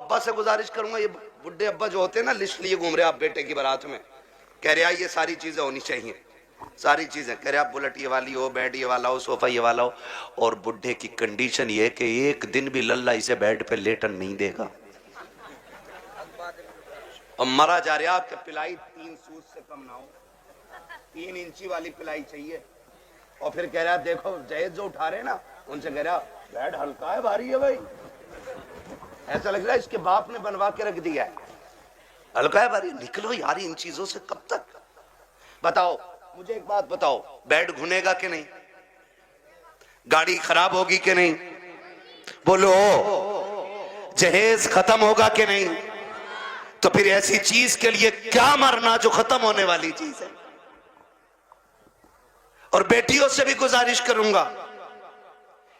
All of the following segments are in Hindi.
अब्बा से गुजारिश करूंगा, ये बुढ़े अब्बा जो होते हैं ना, लिस्ट लिए घूम रहे आप बेटे की बारात में, कह रहे ये सारी चीजें होनी चाहिए, सारी चीजें, कह रहे आप बुलेट ये वाली हो, बेड ये वाला हो, सोफा ये वाला हो। और बुढ़े की कंडीशन ये कि एक दिन भी लल्ला इसे बेड पे लेटन नहीं देगा, और मरा जा रहा आपके पिलाई 3 सूत से कम ना हो, 3 इंची वाली पिलाई चाहिए। और फिर कह रहा देखो जहेज जो उठा रहे ना, उनसे कह रहा बेड हल्का है भारी है भाई, ऐसा लग रहा है इसके बाप ने बनवा के रख दिया है, हल्का है भारी। निकलो यार इन चीजों से कब तक। बताओ मुझे एक बात बताओ, बेड घुनेगा कि नहीं, गाड़ी खराब होगी कि नहीं, बोलो, जहेज खत्म होगा कि नहीं, तो फिर ऐसी चीज के लिए क्या मरना जो खत्म होने वाली चीज है। और बेटियों से भी गुजारिश करूंगा,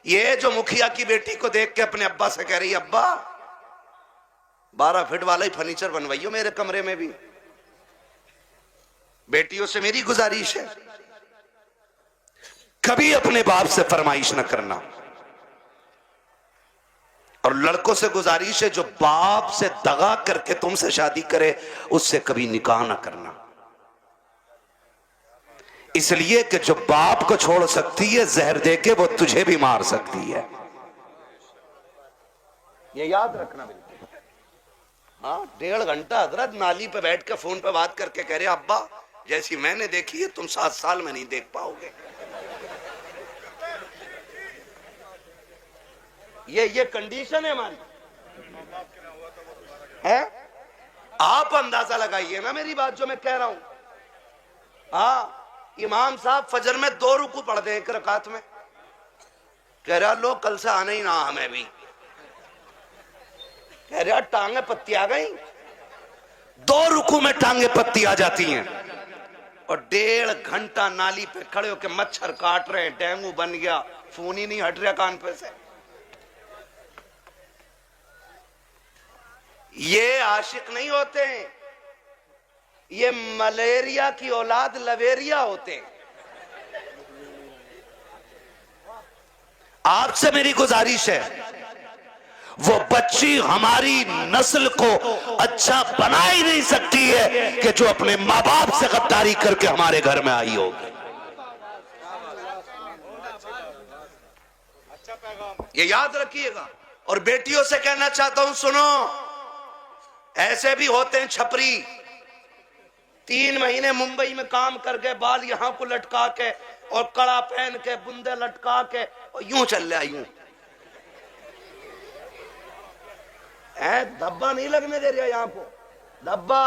ये जो मुखिया की बेटी को देख के अपने अब्बा से कह रही है अब्बा 12 फीट वाला ही फर्नीचर बनवाइयो मेरे कमरे में भी, बेटियों से मेरी गुजारिश है कभी अपने बाप से फरमाइश न करना। और लड़कों से गुजारिश है जो बाप से दगा करके तुमसे शादी करे उससे कभी निकाह न करना, इसलिए कि जो बाप को छोड़ सकती है जहर देके वो तुझे भी मार सकती है, ये याद रखना बिल्कुल। हाँ 1.5 घंटा हजरत नाली पे बैठ के फोन पे बात करके कह रहे अब्बा जैसी मैंने देखी है तुम 7 साल में नहीं देख पाओगे। ये कंडीशन है हमारी है। आप अंदाजा लगाइए ना मेरी बात जो मैं कह रहा हूं। हाँ इमाम साहब फजर में 2 रुकू पढ़ दे 1 रकात में, कह रहा लो कल से आना ही ना हमें भी, कह रहा टांगे पत्ती आ गई, 2 रुकू में टांगे पत्ती आ जाती हैं। और 1.5 घंटा नाली पे खड़े होकर मच्छर काट रहे हैं, डेंगू बन गया, फोन ही नहीं हट रहा कान पे से। ये आशिक नहीं होते हैं, ये मलेरिया की औलाद लवेरिया होते हैं। आपसे मेरी गुजारिश है वो बच्ची हमारी नस्ल को अच्छा बना ही नहीं सकती है कि जो अपने माँ बाप से गद्दारी करके हमारे घर में आई होगी। ये याद रखिएगा। और बेटियों से कहना चाहता हूं सुनो, ऐसे भी होते हैं छपरी, 3 महीने मुंबई में काम करके बाल यहां को लटका के और कड़ा पहन के बुंदे लटका के और यूं चल रहा यूं, धब्बा नहीं लगने दे रहा यहां को, धब्बा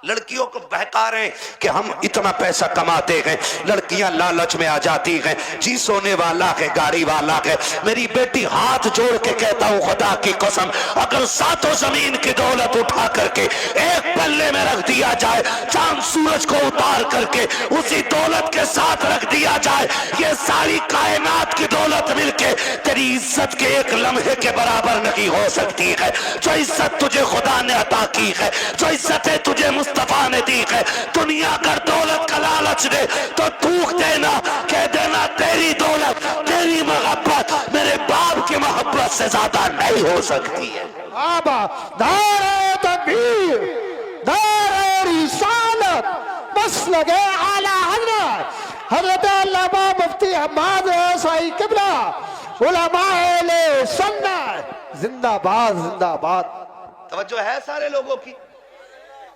लड़कियों को बहका रहे हैं कि हम इतना पैसा कमाते हैं, लड़कियां लालच में आ जाती हैं, जी सोने वाला है गाड़ी वाला है। मेरी बेटी हाथ जोड़ के कहता हूं खुदा की कसम, अगर 7 जमीन की दौलत उठा करके एक पल्ले में रख दिया जाए, चांद सूरज को उतार करके उसी दौलत के साथ रख दिया जाए, ये सारी कायनात की दौलत मिलके तेरी इज्जत के एक लम्हे के बराबर नहीं हो सकती है। जो इज्जत तुझे खुदा ने अता की है, जो इज्जतें तुझे मुस्तफा ने दी है, दुनिया अगर दौलत का लालच दे तो थूक देना, कह देना तेरी दौलत तेरी मोहब्बत मेरे बाप की मोहब्बत से ज्यादा नहीं हो सकती है। दारे तकबीर, दारे रिसालत, मसलक आला हज़रत हज़रत अल्लामा मुफ्ती हम्माद साई किबला उलमाए सुन्नत जिंदाबाद जिंदाबाद। तवज्जो है सारे लोगों की।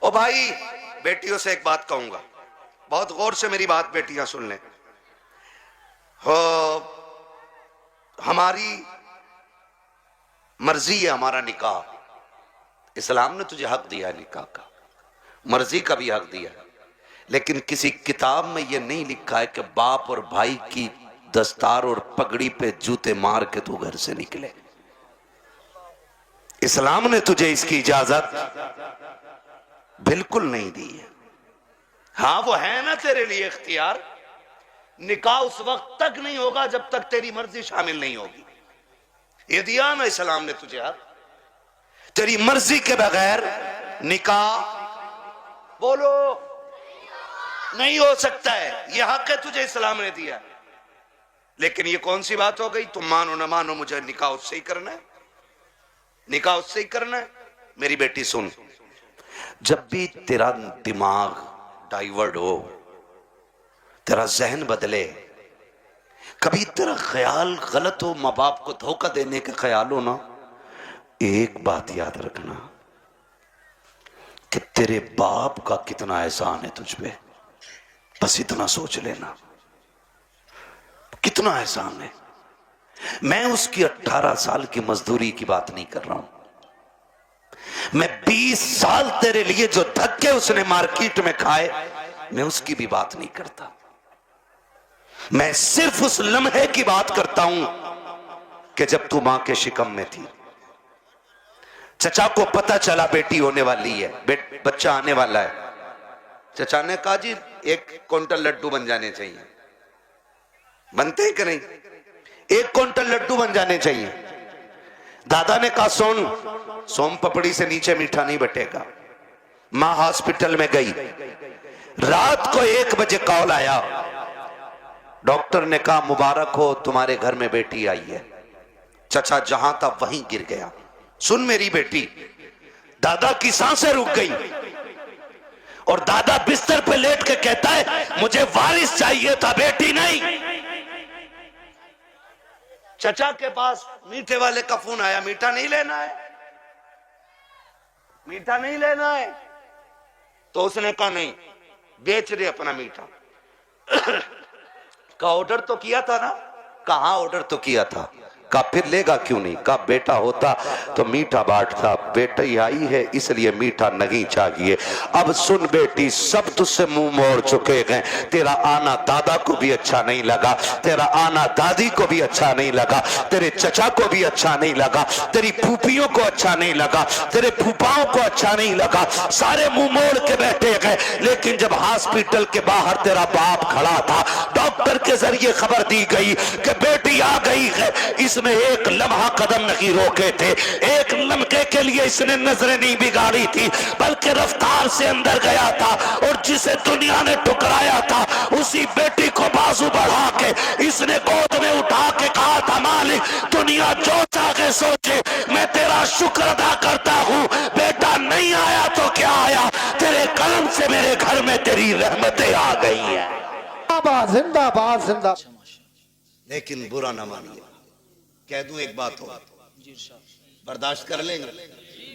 ओ भाई बेटियों से एक बात कहूंगा, बहुत गौर से मेरी बात बेटियां सुन लें। हो हमारी मर्जी है हमारा निकाह, इस्लाम ने तुझे हक दिया है निकाह का, मर्जी का भी हक दिया है, लेकिन किसी किताब में यह नहीं लिखा है कि बाप और भाई की दस्तार और पगड़ी पे जूते मार के तू घर से निकले। इस्लाम ने तुझे इसकी इजाजत बिल्कुल नहीं दी है। हाँ वो है ना तेरे लिए इख्तियार, निकाह उस वक्त तक नहीं होगा जब तक तेरी मर्जी शामिल नहीं होगी, ये दिया ना इस्लाम ने तुझे हक। तेरी मर्जी के बगैर निकाह बोलो नहीं हो सकता है, यह हक है तुझे इस्लाम ने दिया। लेकिन ये कौन सी बात हो गई, तुम मानो ना मानो मुझे निकाह उससे ही करना है, निकाह उससे ही करना है। मेरी बेटी सुन, जब भी तेरा दिमाग डाइवर्ट हो, तेरा जहन बदले, कभी तेरा ख्याल गलत हो, माँ बाप को धोखा देने का ख्याल हो ना, एक बात याद रखना कि तेरे बाप का कितना एहसान है तुझ पे। बस इतना सोच लेना, कितना एहसान है। मैं उसकी 18 साल की मजदूरी की बात नहीं कर रहा हूं, मैं 20 साल तेरे लिए जो धक्के उसने मार्केट में खाए, मैं उसकी भी बात नहीं करता। मैं सिर्फ उस लम्हे की बात करता हूं कि जब तू मां के शिकम में थी, चचा को पता चला बेटी होने वाली है, बच्चा आने वाला है। चचा ने कहा जी 1 क्विंटल लड्डू बन जाने चाहिए। बनते हैं कि नहीं? 1 क्विंटल लड्डू बन जाने चाहिए। दादा ने कहा सुन, सोम पपड़ी से नीचे मीठा नहीं बटेगा। मां हॉस्पिटल में गई, रात को 1 बजे कॉल आया, डॉक्टर ने कहा मुबारक हो, तुम्हारे घर में बेटी आई है। चचा जहां था वहीं गिर गया। सुन मेरी बेटी, दादा की सांसें रुक गई और दादा बिस्तर पे लेट के कहता है मुझे वारिस चाहिए था, बेटी नहीं। चचा के पास मीठे वाले का फोन आया, मीठा नहीं लेना है, मीठा नहीं लेना है। तो उसने कहा नहीं, बेच दे अपना मीठा। का ऑर्डर तो किया था ना? कहां ऑर्डर तो किया था। का फिर लेगा क्यों नहीं? का बेटा होता तो मीठा बांटता, बेटी आई है इसलिए मीठा नहीं चाहिए। अब सुन बेटी, सब तुझसे मुंह मोड़ चुके हैं। तेरा आना दादा को भी अच्छा नहीं लगा, तेरा आना दादी को भी अच्छा नहीं लगा, तेरे चचा को भी अच्छा नहीं लगा, तेरी फूफियों को अच्छा नहीं लगा, तेरे फूफाओं को अच्छा नहीं लगा। सारे मुंह मोड़ के बैठे गए। लेकिन जब हॉस्पिटल के बाहर तेरा बाप खड़ा था, डॉक्टर के जरिए खबर दी गई कि बेटी आ गई है, इसमें एक लम्हा कदम नहीं रोके थे, एक लम्हे के लिए इसने नजरें नहीं बिगाड़ी थी, बल्कि रफ्तार से अंदर गया था और जिसे दुनिया ने ठुकराया था उसी बेटी को बाजू बढ़ा के इसने गोद में उठा के कहा था मालिक दुनिया जो चाहे सोचे, मैं तेरा शुक्र अदा करता हूं। बेटा नहीं आया तो क्या आया, तेरे कलम से मेरे घर में तेरी रहमतें आ गई है। जिंदाबाद जिंदाबाद जिंदाबाद। लेकिन बुरा ना मानिए, कह दूं एक बात हो, बर्दाश्त कर लेंगे?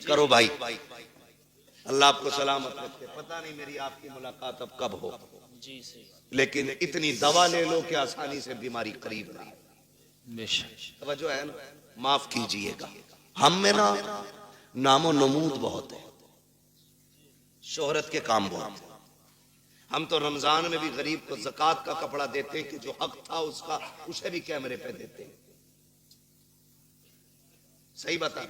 करो भाई, अल्लाह आपको सलामत रखे। पता नहीं मेरी आपकी मुलाकात अब कब हो, लेकिन इतनी दवा ले लो कि आसानी से बीमारी करीब नहीं। तवज्जो है ना? माफ कीजिएगा, हम में ना नामो नमूद बहुत है, शोहरत के काम बहुत है। हम तो रमजान में भी गरीब को ज़कात का कपड़ा देते हैं कि जो हक था उसका, उसे भी कैमरे पे देते हैं। सही बता,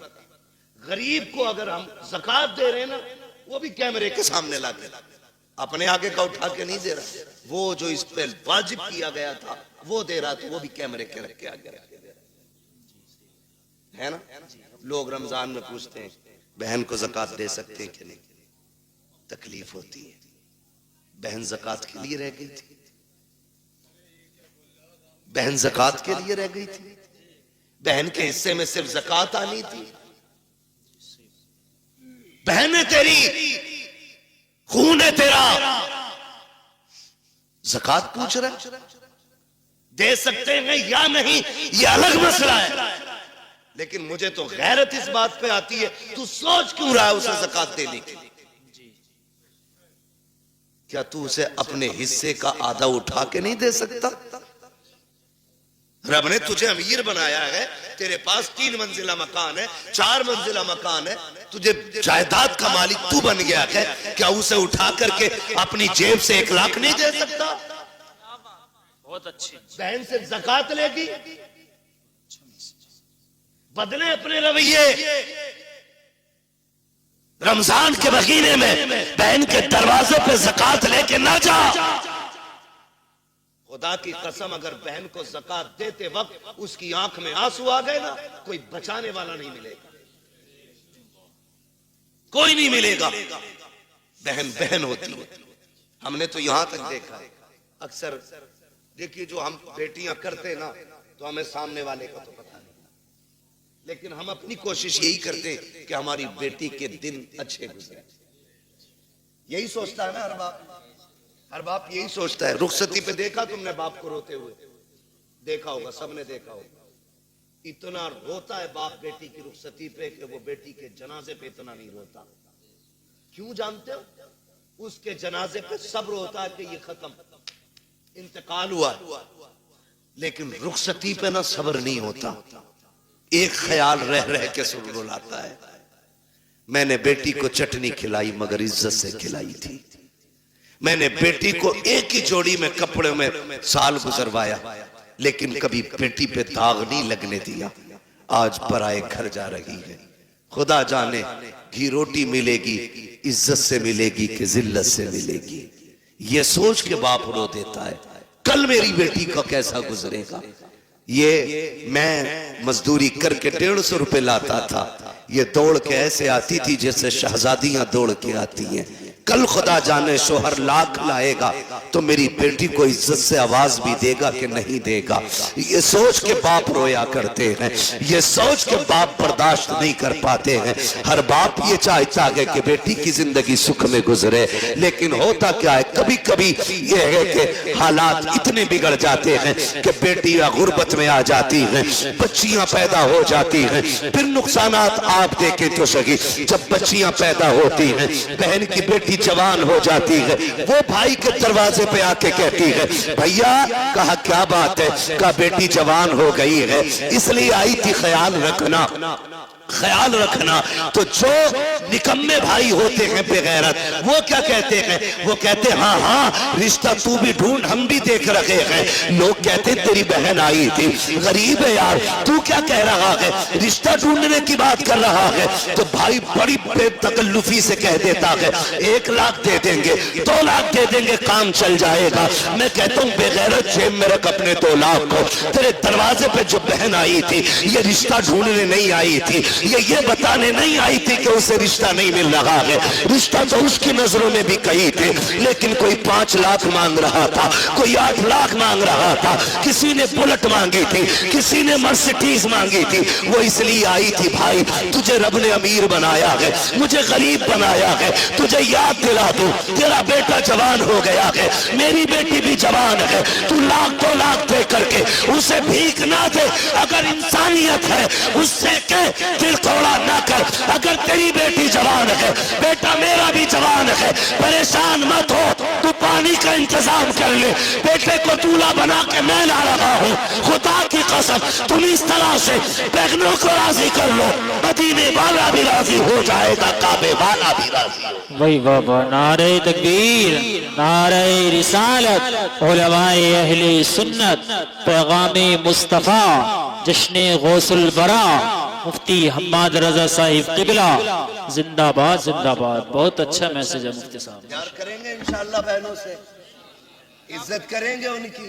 गरीब को अगर हम ज़कात दे रहे हैं ना, वो भी कैमरे के सामने लाके, अपने आगे का उठा के नहीं दे रहा। वो जो इस पे वाजिब किया गया था वो दे रहा, तो वो भी कैमरे के रख के आगे रख के दे रहा है ना। लोग रमजान में पूछते हैं बहन को ज़कात दे सकते हैं कि नहीं, तकलीफ होती है। बहन ज़कात के लिए रह गई थी, बहन ज़कात के लिए रह गई थी, बहन के हिस्से में सिर्फ ज़कात आनी थी। बहन है तेरी, खून है तेरा, ज़कात पूछ रहा, दे सकते हैं या नहीं ये अलग मसला है। लेकिन मुझे तो गैरत इस बात पे आती है, तू सोच क्यों रहा है उसे ज़कात देने की? क्या तू उसे अपने हिस्से का आधा उठा के नहीं दे सकता? रब ने तुझे अमीर बनाया है, तेरे पास 3 मंजिला मकान है, 4 मंजिला मकान है, तुझे जायदाद का मालिक तू बन गया है, क्या उसे उठा करके अपनी जेब से 1 लाख नहीं दे सकता? बहुत अच्छी। बहन से ज़कात लेगी, बदले अपने रवैये। रमजान के महीने में बहन के दरवाजे पे ज़कात लेके ना जा। खुदा की कसम, अगर बहन को ज़कात देते वक्त उसकी आंख में आंसू आ गए ना, कोई बचाने वाला नहीं मिलेगा, कोई नहीं मिलेगा। बहन बहन होती है। हमने तो यहां तक देखा है, अक्सर देखिए जो हम बेटियां करते ना, तो हमें सामने वाले का तो पता नहीं, लेकिन हम अपनी कोशिश यही करते हैं कि हमारी बेटी के दिन अच्छे गुजरे। यही सोचता है ना हर बाप यही सोचता है। रुखसती पे देखा तुमने बाप को रोते हुए? देखा होगा, सबने देखा होगा। इतना रोता है बाप बेटी की रुखसती पे कि वो बेटी के जनाजे पे इतना नहीं रोता। क्यों जानते हो? उसके जनाजे पे सब्र होता है कि ये खत्म, इंतकाल हुआ, लेकिन रुखसती पे ना सब्र नहीं होता। एक ख्याल रह रह के सुलगुलाता है। मैंने बेटी को चटनी खिलाई मगर इज्जत से खिलाई थी। मैंने बेटी को एक ही जोड़ी में कपड़े में साल गुजरवाया, लेकिन कभी बेटी पे दाग नहीं लगने दिया। आज पराए घर जा रही है, खुदा जाने घी रोटी मिलेगी इज्जत से मिलेगी कि जिल्लत से मिलेगी। ये सोच के बाप रो देता है कल मेरी बेटी का कैसा गुजरेगा। ये मैं मजदूरी करके 150 रुपए लाता था, ये दौड़ के ऐसे आती थी जैसे शहजादियां दौड़ के आती हैं। कल खुदा जाने शोहर लाख लाएगा तो मेरी बेटी को इज्जत से आवाज भी देगा कि नहीं देगा। ये सोच के बाप रोया करते हैं, ये सोच के बाप बर्दाश्त नहीं कर पाते हैं। हर बाप ये चाहता है कि बेटी की जिंदगी सुख में गुजरे, लेकिन होता क्या है कभी कभी ये है कि हालात इतने बिगड़ जाते हैं कि बेटियां गुर्बत में आ जाती हैं, बच्चियां पैदा हो जाती हैं। फिर नुकसानात आप देखें तो सही, जब बच्चियां पैदा होती हैं, बहन की बेटी जवान हो जाती है, वो भाई के दरवाजे पे आके कहती है भैया, कहा क्या बात है? कहा बेटी जवान हो गई है इसलिए आई थी, ख्याल रखना। तो जो निकम्मे भाई होते हैं बेगैरत, वो क्या कहते हैं? वो कहते हैं हाँ हाँ रिश्ता तू भी ढूंढ, हम भी देख रहे हैं। लोग कहते तेरी बहन आई थी, गरीब है यार, तू क्या कह रहा है, रिश्ता ढूंढने की बात कर रहा है। तो भाई बड़ी बेतकल्लुफी से कह देता है 1 लाख दे देंगे, 2 लाख दे देंगे, काम चल जाएगा। मैं कहता हूँ बेगैरत, जेब में रख अपने 2 लाख को। तेरे दरवाजे पे जो बहन आई थी ये रिश्ता ढूंढने नहीं आई थी, ये बताने नहीं आई थी कि उसे रिश्ता नहीं मिल रहा है। रिश्ता तो उसकी नजरों में भी कही थे, लेकिन कोई 5 लाख मांग रहा था, कोई 8 लाख मांग रहा था, किसी ने बुलेट मांगी थी, किसी ने मर्सिडीज मांगी थी। वो इसलिए आई थी भाई तुझे रब ने अमीर बनाया है, मुझे गरीब बनाया है, तुझे याद दिला दूं तेरा बेटा जवान हो गया है, मेरी बेटी भी जवान है। तू लाख 2 लाख दे करके उसे भीख ना दे। अगर इंसानियत है उससे कह दिल थोड़ा ना कर। अगर तेरी बेटी जवान है, बेटा मेरा भी जवान है, परेशान मत हो, तू पानी का इंतजाम कर ले। बेटे को दूल्हा बना के मैं ला रहा हूँ, खुदा की कसम तुम इस तरह से बहनों को राजी कर लो, मदीने वाला भी राजी हो जाएगा, काबे वाला भी राजी हो। वही बाबा, नारे तकबीर, नारे रिसालत, उलमाए अहले सुन्नत, पैगामे मुस्तफा, जश्ने गौसुल बरा, मुफ्ती हम्माद रजा साहिब किबला, जिंदाबाद जिंदाबाद। बहुत अच्छा मैसेज है मुफ्ती साहब। प्यार करेंगे इंशाअल्लाह बहनों से, इज्जत करेंगे उनकी,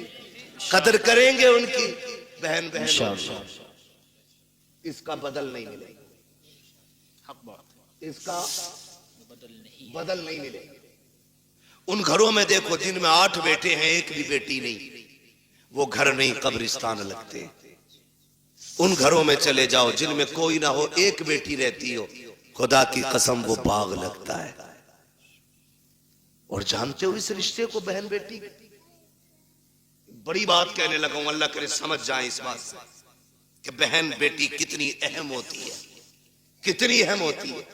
कदर करेंगे उनकी। बहन इसका बदल नहीं मिलेगा, इसका बदल नहीं मिलेगा। उन घरों में देखो जिनमें 8 बेटे हैं, एक भी बेटी नहीं, वो घर नहीं कब्रिस्तान लगते। उन घरों में चले जाओ जिनमें कोई ना हो, एक बेटी रहती हो, खुदा की कसम वो बाग लगता है। और जानते हो इस रिश्ते को, बहन बेटी, बड़ी बात कहने लगा हूं, अल्लाह करे समझ जाए इस बात से कि बहन बेटी कितनी अहम होती है, कितनी अहम होती है।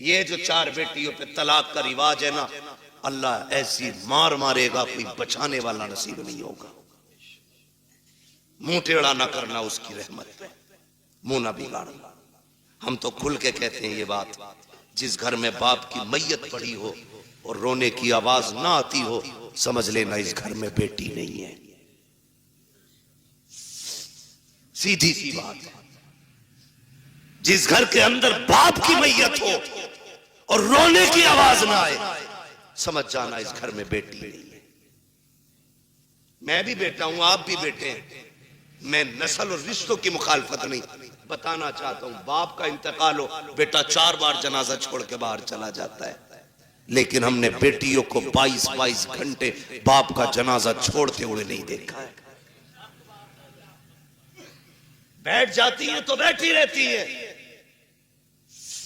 ये जो 4 बेटियों पे तलाक का रिवाज है ना, अल्लाह ऐसी मार मारेगा, कोई बचाने वाला नसीब नहीं होगा। मुंह टेढ़ा ना करना उसकी रहमत पे, मुंह ना बिगाड़ना। हम तो खुल के कहते हैं ये बात, जिस घर में बाप की मैयत पड़ी हो और रोने की आवाज ना आती हो, समझ लेना इस घर में बेटी नहीं है। सीधी सी बात है। जिस घर के अंदर बाप की मैयत हो और रोने की आवाज ना आए, समझ जाना इस घर में बेटी नहीं है। मैं भी बेटा हूं, आप भी बेटे हैं। मैं नस्ल और रिश्तों की मुखालफत नहीं, बताना चाहता हूं बाप का इंतकाल हो, बेटा 4 बार जनाजा छोड़ के बाहर चला जाता है, लेकिन हमने बेटियों को 22-22 घंटे बाप का जनाजा छोड़ते हुए नहीं देखा है। बैठ जाती हैं तो बैठी रहती हैं।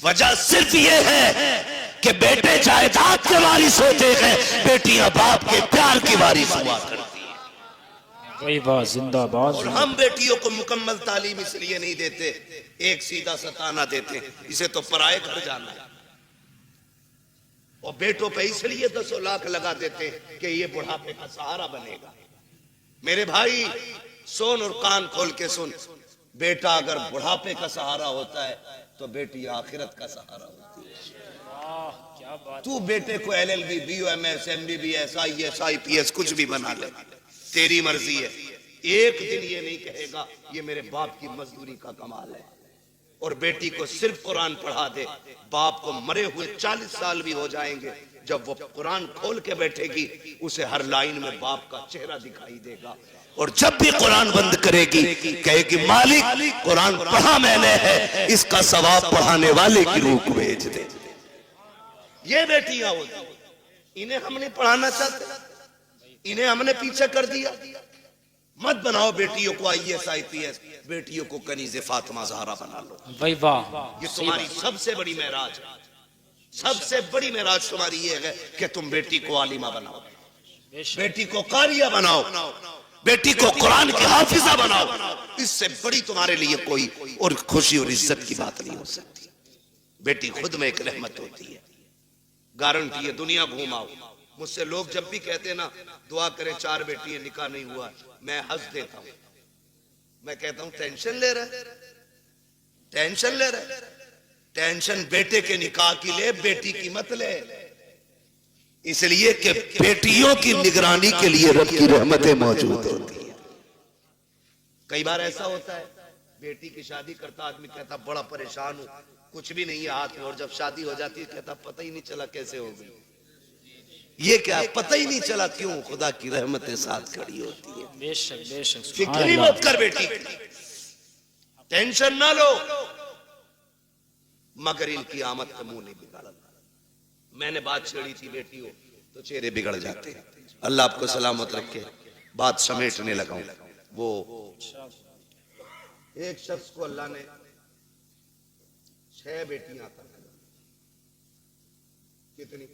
वजह सिर्फ ये है कि बेटे जायदाद के वारिस होते हैं, बेटियां बाप के प्यार की वारिस हुआ करती हैं। वही बात जिंदाबाद। और हम बेटियों को मुकम्मल तालीम इसलिए नहीं देते, एक सीधा सताना देते, इसे तो पराए घर जाना है। और बेटों पे इसलिए 10 लाख लगा देते कि ये बुढ़ापे का सहारा बनेगा। मेरे भाई सुन और कान खोल के सुन, बेटा अगर बुढ़ापे का सहारा होता है तो बेटी आखिरत का सहारा होती है। तू बेटे को LLB, BOMS, MBBS, IAS, IPS कुछ भी बना ले, तेरी मर्जी है। एक दिन ये नहीं कहेगा ये मेरे बाप की मजदूरी का कमाल है। और बेटी को सिर्फ कुरान पढ़ा दे, बाप को मरे हुए 40 साल भी हो जाएंगे, जब वो कुरान खोल के बैठेगी उसे हर लाइन में बाप का चेहरा दिखाई देगा। और जब भी कुरान बंद करेगी कहेगी मालिक कुरान पढ़ा मैंने है, इसका सवाब पढ़ाने वाले की रूह को भेज दे। ये बेटियां होती, इन्हें हम नहीं पढ़ाना चाहते, इन्हें हमने पीछे कर दिया। मत बनाओ बेटियों को IAS, IPS, बेटियों को कनीज़े फातिमा ज़हरा बना लो। भाई वाह, ये तुम्हारी सबसे बड़ी महराज है। सबसे बड़ी महराज तुम्हारी ये है कि तुम बेटी को आलिमा बनाओ, बेटी को कारिया बनाओ, बेटी को कुरान की हाफिजा बनाओ। इससे बड़ी तुम्हारे लिए कोई और खुशी और इज्जत की बात नहीं हो सकती। बेटी खुद में एक रहमत होती है, गारंटी है। दुनिया घूमाओ, मुझसे लोग जब भी कहते ना दुआ करें 4 बेटी है, निकाह नहीं हुआ, मैं हंस देता हूं। मैं कहता हूं टेंशन ले रहे, टेंशन ले रहे, टेंशन बेटे के निकाह की ले, बेटी की मत ले। इसलिए कि बेटियों की निगरानी के लिए रब की रहमतें मौजूद होती है। कई बार ऐसा होता है, बेटी की शादी करता आदमी कहता बड़ा परेशान हूं, कुछ भी नहीं है हाथ में, और जब शादी हो जाती है कहता पता ही नहीं चला कैसे हो गई। ये क्या पता ही नहीं चला, क्यों? खुदा की रहमतें साथ खड़ी होती है। बेशक बेशक, फिक्र ही मत कर बेटी, टेंशन ना लो, मगर इनकी आमद का मुंह नहीं बिगाड़ा। मैंने बात छेड़ी थी बेटी हो तो चेहरे बिगड़ जाते हैं। अल्लाह आपको सलामत रखे। बात समेटने लगा हूं। वो एक शख्स को अल्लाह ने 6 बेटियां अता की। कितनी?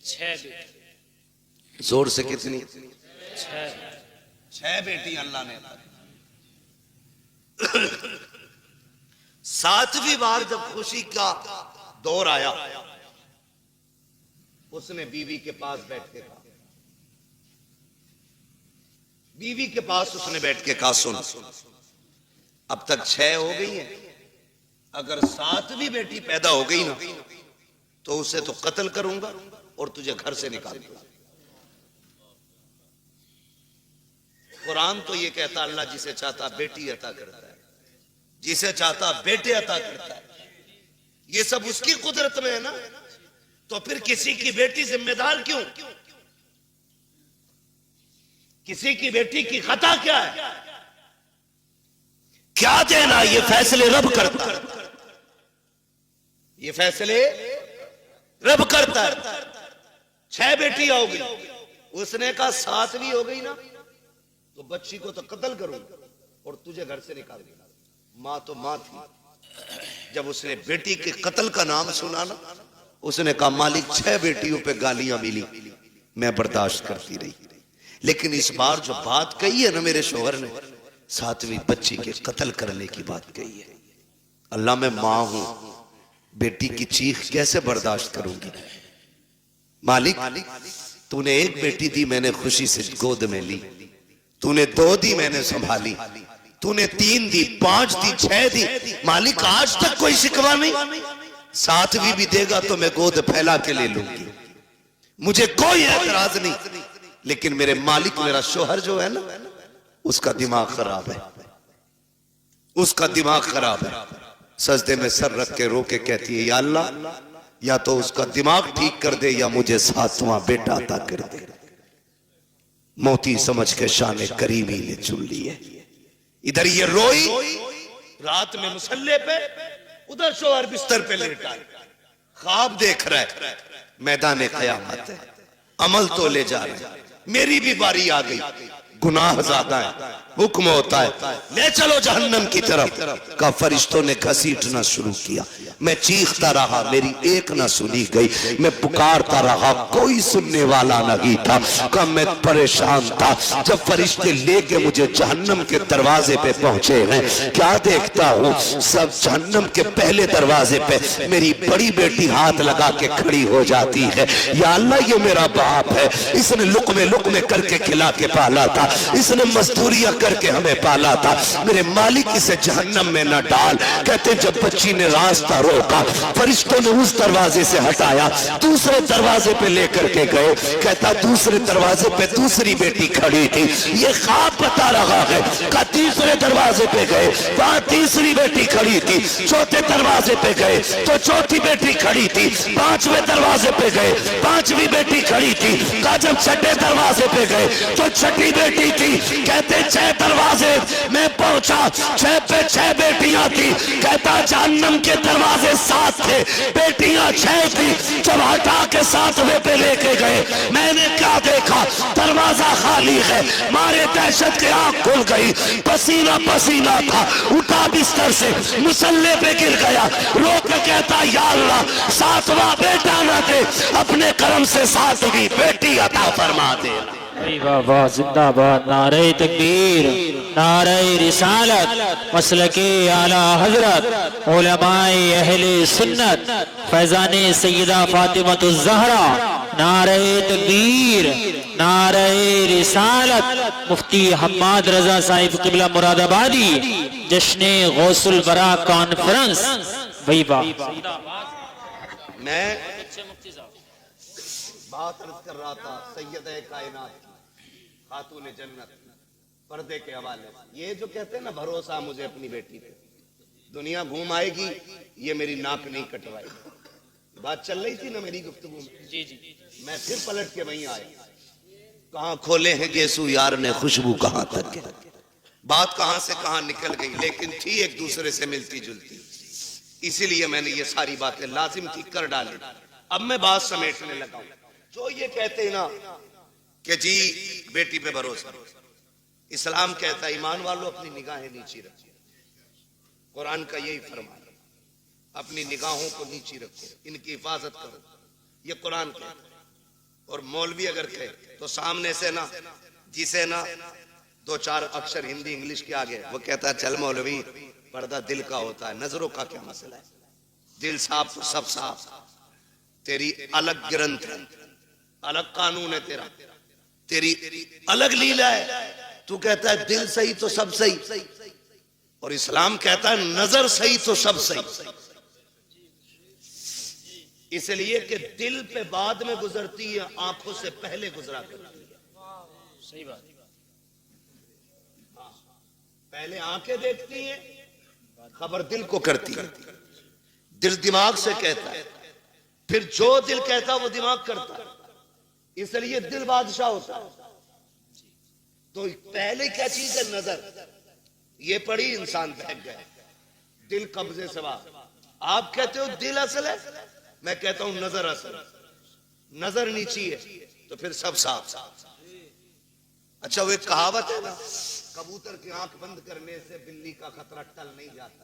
6 बेटी। जोर से कितनी? 6 बेटी अल्लाह ने अता की। 7वीं बार जब खुशी का दौर आया, उसने बीवी के पास बैठ के कहा, बीवी के पास उसने बैठ के कहा सुन, अब तक 6 हो गई हैं, अगर 7वीं बेटी पैदा हो गई ना तो उसे तो कत्ल करूंगा और तुझे घर से निकाल दूंगा। कुरान तो ये कहता अल्लाह जिसे चाहता बेटी अता करता है, जिसे चाहता बेटे अता करता है। ये सब उसकी कुदरत में है ना, तो फिर किसी की बेटी जिम्मेदार क्यों? किसी की बेटी की खता क्या है? क्या देना? ये फैसले रब करता है, ये फैसले रब करता है। 6 बेटियां हो गई, उसने कहा 7वीं हो गई ना तो बच्ची को तो कत्ल करूंगा और तुझे घर से निकाल दूंगा। मां तो मां थी, जब उसने बेटी के कत्ल का नाम सुना ना, उसने कहा मालिक 6 बेटियों पे गालियां मिली, मैं बर्दाश्त करती रही, लेकिन इस बार जो बात कही है ना मेरे शोहर ने, 7वीं बच्ची के कत्ल करने की बात कही है। अल्लाह मैं मां हूं, बेटी की चीख कैसे बर्दाश्त करूंगी? मालिक तूने 1 बेटी दी, मैंने खुशी से गोद में ली, तूने 2 दी, मैंने संभाली, तूने 3 दी, 5 दी, 6 दी, मालिक आज तक कोई शिकवा नहीं। 7वीं भी देगा तो मैं गोद फैला के ले लूंगी, मुझे कोई एतराज नहीं। लेकिन मेरे मालिक, मेरा शोहर जो है ना, उसका दिमाग खराब है, उसका दिमाग खराब है। सजदे में सर रख के रो के कहती है या अल्लाह, या तो उसका दिमाग ठीक कर दे या मुझे 7वां बेटा अता कर दे। मोती समझ के शाने करीमी ने चुन ली है। इधर ये रोई रात में मुसल्ले पे, उधर शोहर बिस्तर पे लेटा है, ख्वाब देख रहा है, मैदान क़यामत है, अमल तो ले जा रहे हैं। मेरी भी बारी आ गई, गुनाह ज्यादा है, हुक्म होता है ले चलो जहन्नम की तरफ का। फरिश्तों ने घसीटना शुरू किया, मैं चीखता रहा, मेरी एक ना सुनी गई, मैं पुकारता रहा, कोई सुनने वाला नहीं था। कब मैं परेशान था, जब फरिश्ते लेके मुझे जहन्नम के दरवाजे पे पहुंचे हैं, क्या देखता हूँ, सब जहन्नम के पहले दरवाजे पे मेरी बड़ी बेटी हाथ लगा के खड़ी हो जाती है। या अल्लाह, ये मेरा बाप है, इसने लुकमे लुकमे करके खिला के पाला था, इसने मजदूरियां करके हमें पाला था, मेरे मालिक इसे जहन्नम में न डाल। कहते जब बच्ची ने रास्ता रोका, फरिश्तों ने उस दरवाजे से हटाया, दूसरे दरवाजे पे लेकर के गए। कहता दूसरे दरवाजे पे दूसरी बेटी खड़ी थी, ये ख्वाब बता रहा है। का तीसरे दरवाजे पे गए, वहां तीसरी बेटी खड़ी थी। चौथे दरवाजे पे गए तो चौथी बेटी खड़ी थी। पांचवें दरवाजे पे गए, पांचवी बेटी खड़ी थी। का जब छठे दरवाजे पे गए तो छठी बेटी थी। कहते 6 दरवाजे में पहुंचा, 6 पे 6 बेटियां थी। कहता जहन्नम के दरवाजे 7 थे, बेटियां 6 थी। जब हटा के 7वें पे लेके गए, मैंने क्या देखा, दरवाजा खाली है। मारे दहशत के आंख खुल गई, पसीना पसीना था, उठा बिस्तर से, मुसल्ले पे गिर गया, रो के कहता या अल्लाह 7वां बेटा न दे, अपने करम से 7वीं बेटी अता फरमा दे। वाह वाह, जिंदाबाद, नारे तकबीर, नारे रिसालत, मसलके आला हजरत, उलमाए अहले सुन्नत, फैजाने सैयदा फातिमतुज़ ज़हरा, नारे तकबीर, नारे रिसालत, मुफ्ती हम्माद रजा साहिब क़िबला मुरादाबादी, जश्ने गौसुल बरा कॉन्फ्रेंस। वही वाह, मैं बात अर्ज कर रहा था सैयद कायनात की, खातून जन्नत, पर्दे के हवाले। ये जो कहते हैं ना भरोसा मुझे अपनी बेटी पे, दुनिया घूम आएगी, ये मेरी नाक नहीं कटवाएगी। बात चल रही थी ना मेरी गुफ्तगू में, जी जी, मैं फिर पलट के वहीं आया। कहाँ खोले हैं गेसू यार ने खुशबू, कहाँ तक है, बात कहाँ से कहाँ निकल गई, लेकिन थी एक दूसरे से मिलती जुलती, इसीलिए मैंने ये सारी बातें लाजिम थी कर डाली। अब मैं बात समेटने लगा हूं। जो ये कहते हैं ना कि जी बेटी पे भरोसा, इस्लाम कहता है ईमान वालों अपनी निगाहें नीची रखो, कुरान का यही फरमान है, अपनी निगाहों को नीची रखो, इनकी हिफाजत करो, ये कुरान कहता है। और मौलवी अगर कहे तो सामने से ना, जिसे ना 2-4 अक्षर हिंदी इंग्लिश के आगे, वो कहता है चल मौलवी, पर्दा दिल का होता है, नजरों का क्या मसला है, दिल साफ तो सब साफ, तेरी अलग ग्रंथ है, अलग कानून है तेरा, तेरी अलग लीला है। तू कहता है दिल सही तो सब सही, और इस्लाम कहता है नजर सही तो सब सही। इसलिए कि दिल पे बाद में गुजरती है, आंखों से पहले गुजरा करती है। सही बात, पहले आंखें देखती हैं, खबर दिल को करती है, दिल दिमाग से कहता है, फिर जो दिल कहता है वो दिमाग करता है, इसलिए दिल बादशाह होता है। तो पहले क्या चीज है, नजर, ये पड़ी इंसान बहक गए, दिल कब्जे से बाहर। आप कहते हो दिल असल है, मैं कहता हूं नजर असल, नजर नीची है तो फिर सब साफ। अच्छा वो एक कहावत है ना, कबूतर की आंख बंद करने से बिल्ली का खतरा टल नहीं जाता,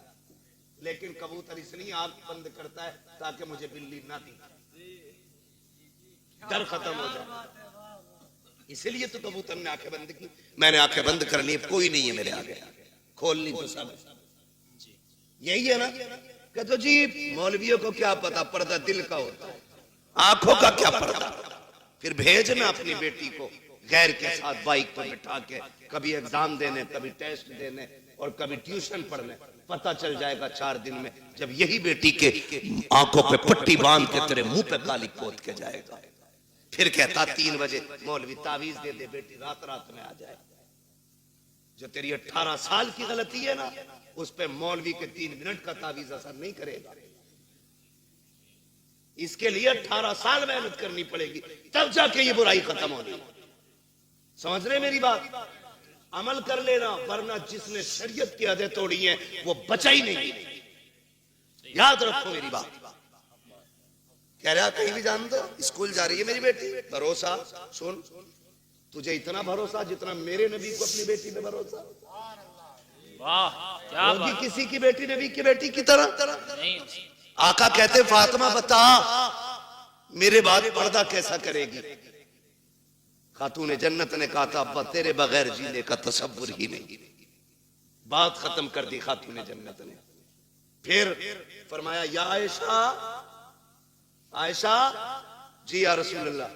लेकिन कबूतर इसलिए आंख बंद करता है ताकि मुझे बिल्ली ना दिखे, डर खत्म हो जाए, इसलिए तो कबूतर ने आंखें बंद की। मैंने आंखें बंद कर ली, कोई नहीं है मेरे आगे, खोलनी तो सब यही है ना। कहते जी मौलवियों को क्या पता, पर्दा दिल का होता है, आंखों का क्या पर्दा। फिर भेजना अपनी बेटी को गैर के साथ बाइक पर बिठा के, कभी एग्जाम देने, कभी टेस्ट देने, और कभी ट्यूशन पढ़ने, पता चल जाएगा 4 दिन में, जब यही बेटी के आंखों पे पट्टी बांध के तेरे मुंह पे काली पोत के जाएगा। फिर कहता 3 बजे मौलवी तावीज दे दे, बेटी रात रात में आ जाए। जो तेरी 18 साल की गलती है ना, उस पे मौलवी के 3 मिनट का तावीज असर नहीं करेगा। इसके लिए 18 साल मेहनत करनी पड़ेगी, तब जाके ये बुराई खत्म होगी। समझ रहे मेरी बात, अमल कर लेना, वरना जिसने शरीयत की हदें तोड़ी हैं वो बचा ही नहीं। याद रखो मेरी बात। कह रहा कहीं भी जान दो, स्कूल जा रही है मेरी बेटी, भरोसा सुन, तुझे इतना भरोसा जितना मेरे नबी को अपनी बेटी पे भरोसा। वाह क्या होगी बात। किसी की बेटी नबी की बेटी की तरह? नहीं आका कहते फातिमा बता मेरे बाद पर्दा कैसा करेगी? खातून जन्नत ने कहा था अब्बा तेरे बगैर जीने का तसव्वुर ही नहीं। बात खत्म कर दी खातून जन्नत ने। फिर फरमाया या आयशा, आयशा जी या रसूलल्लाह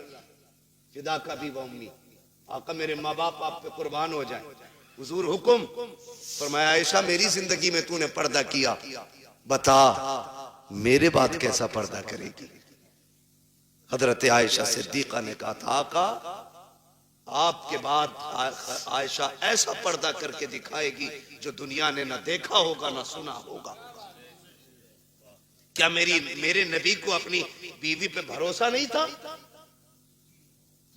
फिदा का भी व उम्मी, आका मेरे माँ बाप आप पे कुर्बान हो जाए, हुजूर हुक्म। फरमाया आयशा मेरी जिंदगी में तूने पर्दा किया, बता मेरे बाद कैसा पर्दा करेगी? हजरत आयशा सिद्दीका ने कहा था आका आपके बाद आयशा ऐसा पर्दा करके दिखाएगी जो दुनिया ने ना देखा होगा ना सुना होगा। क्या मेरे नबी को अपनी बीवी पे भरोसा नहीं था?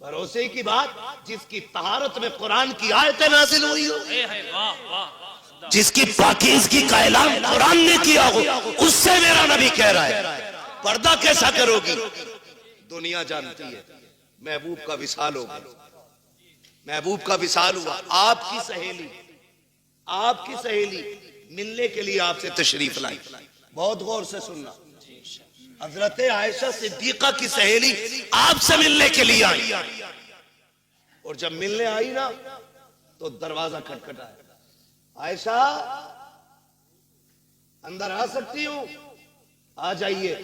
भरोसे की बात जिसकी तहारत में कुरान की आयतें नाजिल हुई हो, वाह वाह, जिसकी पाकीज़गी का ऐलान कुरान ने किया हो, उससे मेरा नबी कह रहा है पर्दा कैसा करोगी? दुनिया जानती है महबूब का विसाल होगा। महबूब का विसाल हुआ, आपकी सहेली मिलने के लिए आपसे तशरीफ लाई। बहुत गौर से सुनना, हजरत आयशा सिद्दीका की सहेली आपसे मिलने के लिए आई, और जब मिलने आई ना तो दरवाजा खटखटाया, आयशा अंदर आ सकती हूं? आ जाइए।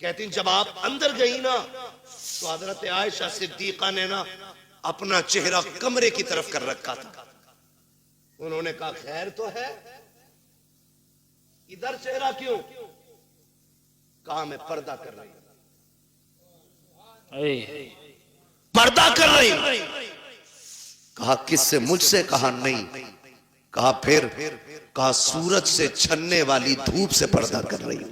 कहती जब आप अंदर गई ना तो हजरत आयशा सिद्दीका ने ना अपना चेहरा कमरे की तरफ कर रखा था। उन्होंने कहा खैर तो है, इधर चेहरा क्यों? कहा मैं पर्दा कर रही हूं, पर्दा कर रही हूं। कहा किससे? मुझसे। कहा नहीं। कहा फिर? कहा सूरज से छनने वाली धूप से पर्दा कर रही हूं।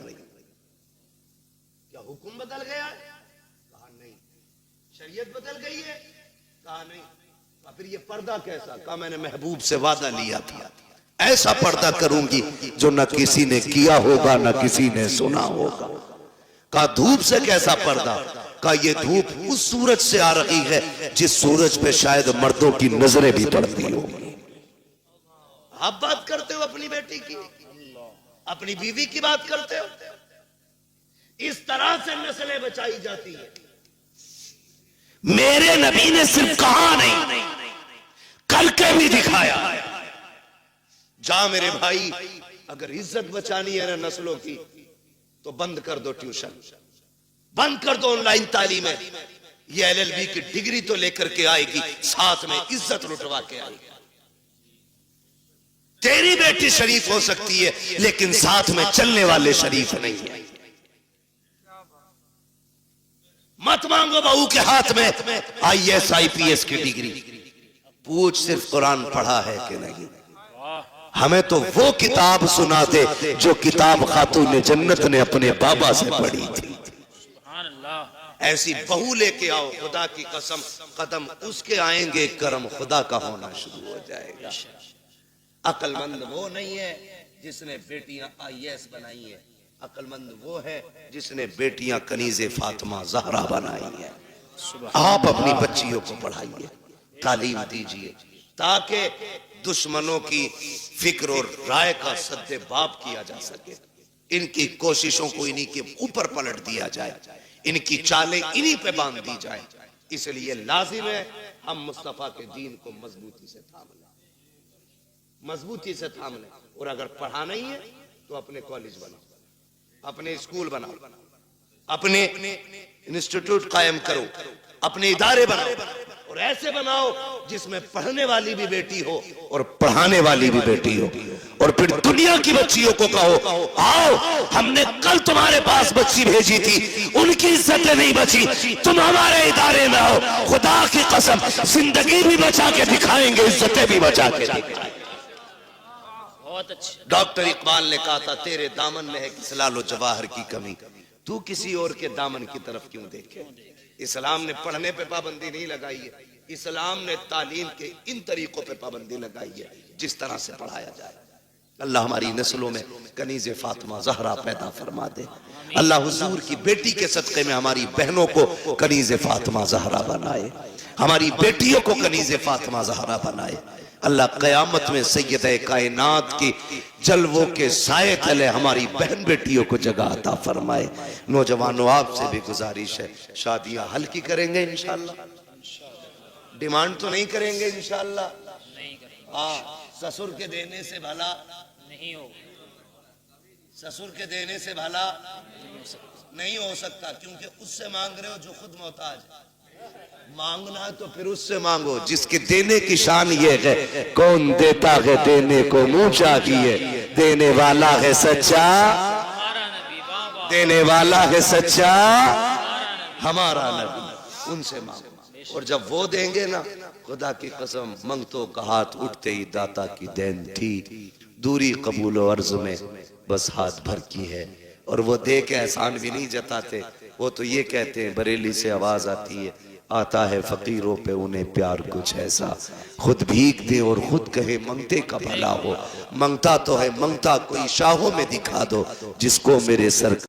क्या हुक्म बदल गया? कहा नहीं। शरीयत बदल गई है? कहा नहीं। कहा फिर ये पर्दा कैसा? कहा मैंने महबूब से वादा लिया था ऐसा पर्दा करूंगी जो न किसी ने किया होगा न किसी ने सुना होगा। कहा धूप से कैसा पर्दा? कहा ये धूप उस सूरज से आ रही है जिस सूरज पे शायद मर्दों की नजरें भी पड़ती होगी। आप बात करते हो अपनी बेटी की, अपनी बीवी की बात करते हो। इस तरह से नस्लें बचाई जाती है। मेरे नबी ने सिर्फ कहा नहीं करके भी दिखाया। जा मेरे भाई, अगर इज्जत बचानी है ना नस्लों की तो बंद कर दो ट्यूशन, बंद कर दो ऑनलाइन तालीमें। ये एलएलबी की डिग्री तो लेकर के आएगी, साथ में इज्जत लुटवा के आएगी। तेरी बेटी शरीफ हो सकती है लेकिन साथ में चलने वाले शरीफ नहीं है। मत मांगो बहू के हाथ में आईएएस आईपीएस की डिग्री, पूछ सिर्फ कुरान पढ़ा है कि नहीं। हमें तो वो किताब सुना दे जो किताब खातून जन्नत ने अपने बाबा से पढ़ी थी। ऐसी बहू लेके आओ, खुदा की कसम कदम उसके आएंगे, करम खुदा का होना शुरू हो जाएगा। अक्लमंद वो नहीं है जिसने बेटियां आईएएस बनाई है, अक्लमंद वो है जिसने बेटियां कनीज़े फातिमा ज़हरा बनाई है। आप अपनी बच्चियों को पढ़ाइए, तालीम दीजिए, ताकि दुश्मनों की फिक्र और राय का सद्दे बाप किया जा सके। इनकी कोशिशों को इन्हीं के ऊपर पलट दिया जाए, इनकी चालें इन्हीं पे बांध दी जाए। इसलिए लाजिम है हम मुस्तफा के दीन को मजबूती से थाम लें, मजबूती से थाम लें। और अगर पढ़ाना ही है तो अपने कॉलेज बनाओ, अपने स्कूल बनाओ, अपने इंस्टीट्यूट कायम करो, अपने इदारे बनाओ, और ऐसे बनाओ जिसमें पढ़ने वाली भी बेटी हो और पढ़ाने वाली भी बेटी हो। और फिर दुनिया की बच्चियों को कहो आओ, हमने कल तुम्हारे पास बच्ची भेजी थी, उनकी इज्जतें नहीं बची, तुम हमारे इदारे में आओ, खुदा की कसम जिंदगी भी बचा के दिखाएंगे, इज्जतें भी बचा के दिखाएंगे। बहुत अच्छे। डॉक्टर इकबाल ने कहा था तेरे दामन में है किस लालो जवाहर की कमी, तू किसी और के दामन की तरफ क्यों देखे। इस्लाम ने पढ़ने पे पाबंदी नहीं लगाई है, इस्लाम ने तालीम के इन तरीकों पे पाबंदी लगाई है जिस तरह से पढ़ाया जाए। अल्लाह हमारी नस्लों में कनीज़े फातिमा ज़हरा पैदा फरमा दे। अल्लाह हुजूर की बेटी के सदक़े में हमारी बहनों को कनीज़े फातिमा ज़हरा बनाए, हमारी बेटियों को कनीज़े फातिमा ज़हरा बनाए। अल्लाह क़यामत में सैयदे कायनात की जलवों के साए तले हमारी बहन बेटियों को जगह अता फरमाए। नौजवानों, आपसे भी गुजारिश है, शादियां हल्की करेंगे इंशाअल्लाह, डिमांड तो नहीं करेंगे इंशाअल्लाह। ससुर के देने से भला नहीं हो, ससुर के देने से भला नहीं हो सकता, क्योंकि उससे मांग रहे हो जो खुद मोहताज है। मांगना है तो फिर उससे मांगो जिसके देने की शान ये है, कौन देता है देने को मुंह चाहिए, देने वाला है सच्चा, देने वाला है सच्चा हमारा नबी, उनसे मांगो। और जब वो देंगे ना, खुदा की कसम, मंगतों का हाथ उठते ही दाता की देन थी, दूरी कबूल और अर्ज में बस हाथ भर की है। और वो दे के एहसान भी नहीं जताते, वो तो ये कहते हैं, बरेली से आवाज आती है, आता है फकीरों पे उन्हें प्यार कुछ ऐसा, खुद भीख दे और खुद कहे मंगते का भला हो। मंगता तो है, मंगता कोई शाहों में दिखा दो, जिसको मेरे सर